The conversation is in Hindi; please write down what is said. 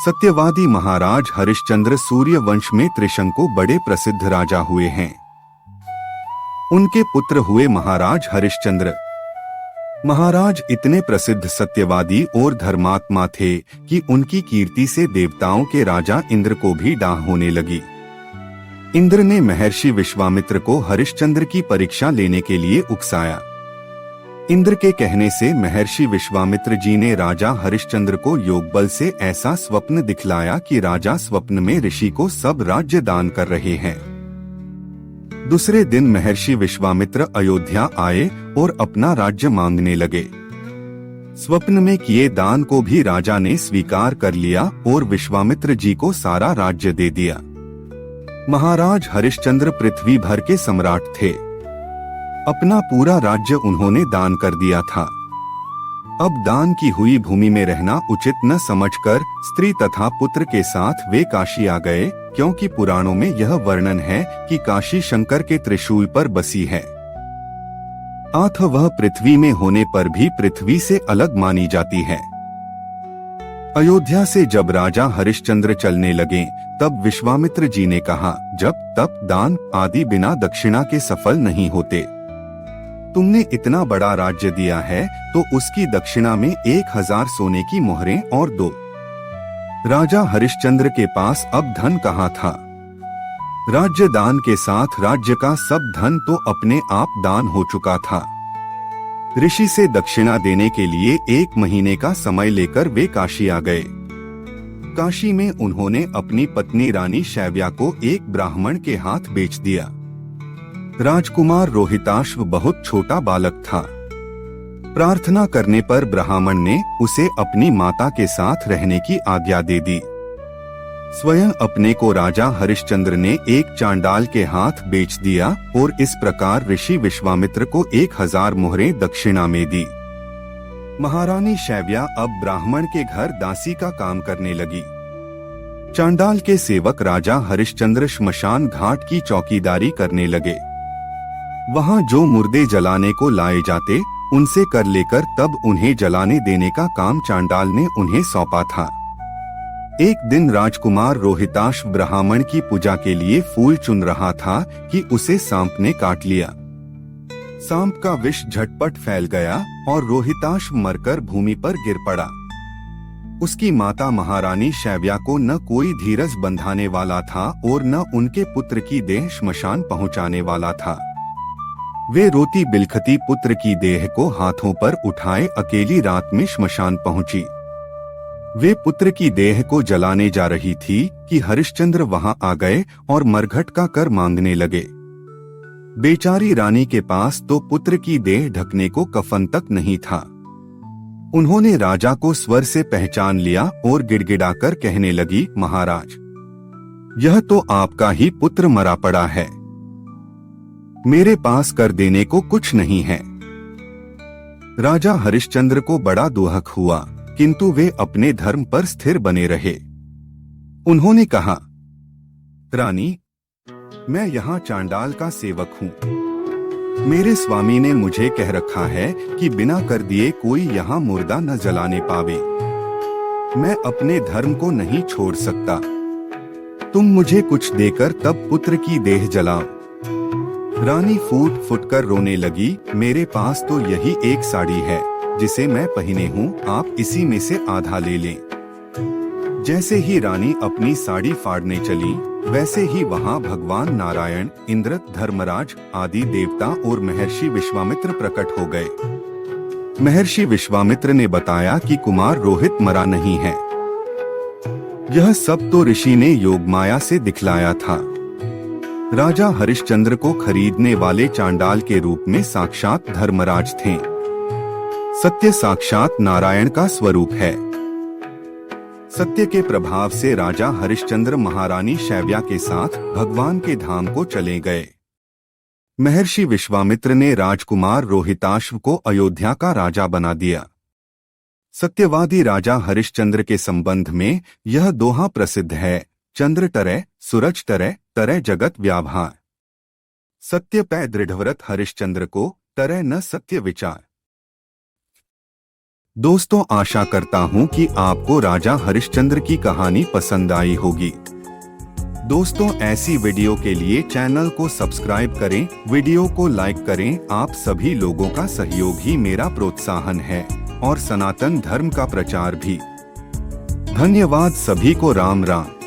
सत्यवादी महाराज हरिश्चंद्र सूर्य वंश में त्रिशंकु बड़े प्रसिद्ध राजा हुए हैं। उनके पुत्र हुए महाराज हरिश्चंद्र। महाराज इतने प्रसिद्ध सत्यवादी और धर्मात्मा थे कि उनकी कीर्ति से देवताओं के राजा इंद्र को भी डाह होने लगी। इंद्र ने महर्षि विश्वामित्र को हरिश्चंद्र की परीक्षा लेने के लिए उकसाया। इंद्र के कहने से महर्षि विश्वामित्र जी ने राजा हरिश्चंद्र को योग बल से ऐसा स्वप्न दिखलाया कि राजा स्वप्न में ऋषि को सब राज्य दान कर रहे हैं। दूसरे दिन महर्षि विश्वामित्र अयोध्या आए और अपना राज्य मांगने लगे। स्वप्न में किए दान को भी राजा ने स्वीकार कर लिया और विश्वामित्र जी को सारा राज्य दे दिया। महाराज हरिश्चंद्र पृथ्वी भर के सम्राट थे। अपना पूरा राज्य उन्होंने दान कर दिया था। अब दान की हुई भूमि में रहना उचित न समझकर स्त्री तथा पुत्र के साथ वे काशी आ गए, क्योंकि पुराणों में यह वर्णन है कि काशी शंकर के त्रिशूल पर बसी है। अतः वह पृथ्वी में होने पर भी पृथ्वी से अलग मानी जाती है। अयोध्या से जब राजा हरिश्चंद्र चलने लगे, तब विश्वामित्र जी ने कहा, जब तप दान आदि बिना दक्षिणा के सफल नहीं होते। तुमने इतना बड़ा राज्य दिया है तो उसकी दक्षिणा में 1000 सोने की मोहरें और दो। राजा हरिश्चंद्र के पास अब धन कहाँ था। राज्य दान के साथ राज्य का सब धन तो अपने आप दान हो चुका था। ऋषि से दक्षिणा देने के लिए 1 महीने का समय लेकर वे काशी आ गए। काशी में उन्होंने अपनी पत्नी रानी शैव्या को एक ब्राह्मण के हाथ बेच दिया। राजकुमार रोहिताश्व बहुत छोटा बालक था। प्रार्थना करने पर ब्राह्मण ने उसे अपनी माता के साथ रहने की आज्ञा दे दी। स्वयं अपने को राजा हरिश्चंद्र ने एक चांडाल के हाथ बेच दिया और इस प्रकार ऋषि विश्वामित्र को 1000 मोहरें दक्षिणा में दी। महारानी शैव्या अब ब्राह्मण के घर दासी का काम करने लगी। चांडाल के सेवक राजा हरिश्चंद्र श्मशान घाट की चौकीदारी करने लगे। वहां जो मुर्दे जलाने को लाए जाते, उनसे कर लेकर तब उन्हें जलाने देने का काम चांडाल ने उन्हें सौंपा था। एक दिन राजकुमार रोहिताश्व ब्राह्मण की पूजा के लिए फूल चुन रहा था कि उसे सांप ने काट लिया। सांप का विष झटपट फैल गया और रोहिताश्व मरकर भूमि पर गिर पड़ा। उसकी माता महारानी शैव्या को न कोई धीरज बंधाने वाला था और न उनके पुत्र की देह श्मशान पहुंचाने वाला था। वे रोती बिलखती पुत्र की देह को हाथों पर उठाए अकेली रात में श्मशान पहुंची। वे पुत्र की देह को जलाने जा रही थी कि हरिश्चंद्र वहां आ गए और मरघट का कर मांगने लगे। बेचारी रानी के पास तो पुत्र की देह ढकने को कफन तक नहीं था। उन्होंने राजा को स्वर से पहचान लिया और गिड़गिड़ाकर कहने लगी, महाराज, यह तो आपका ही पुत्र मरा पड़ा है। मेरे पास कर देने को कुछ नहीं है। राजा हरिश्चंद्र को बड़ा दुहक हुआ, किंतु वे अपने धर्म पर स्थिर बने रहे। उन्होंने कहा, रानी, मैं यहाँ चांडाल का सेवक हूँ। मेरे स्वामी ने मुझे कह रखा है कि बिना कर दिए कोई यहाँ मुर्दा न जलाने पावे। मैं अपने धर्म को नहीं छोड़ सकता। तुम मुझे कुछ देकर तब पुत्र की देह जलाओ। रानी फूट फुट कर रोने लगी, मेरे पास तो यही एक साड़ी है जिसे मैं पहने हूँ, आप इसी में से आधा ले लें। जैसे ही रानी अपनी साड़ी फाड़ने चली, वैसे ही वहाँ भगवान नारायण, इंद्र, धर्मराज आदि देवता और महर्षि विश्वामित्र प्रकट हो गए। महर्षि विश्वामित्र ने बताया कि कुमार रोहित मरा नहीं है। यह सब तो ऋषि ने योगमाया से दिखलाया था। राजा हरिश्चंद्र को खरीदने वाले चांडाल के रूप में साक्षात धर्मराज थे। सत्य साक्षात नारायण का स्वरूप है। सत्य के प्रभाव से राजा हरिश्चंद्र महारानी शैव्या के साथ भगवान के धाम को चले गए। महर्षि विश्वामित्र ने राजकुमार रोहिताश्व को अयोध्या का राजा बना दिया। सत्यवादी राजा हरिश्चंद्र के संबंध में यह दोहा प्रसिद्ध है, चंद्र टरै सूरज टरै तरह जगत व्याभार। सत्य पै दृढ़व्रत हरिश्चंद्र को तरह न सत्य विचार। दोस्तों, आशा करता हूँ कि आपको राजा हरिश्चंद्र की कहानी पसंद आई होगी। दोस्तों, ऐसी वीडियो के लिए चैनल को सब्सक्राइब करें, वीडियो को लाइक करें। आप सभी लोगों का सहयोग ही मेरा प्रोत्साहन है और सनातन धर्म का प्रचार भी। धन्यवाद सभी को। राम राम।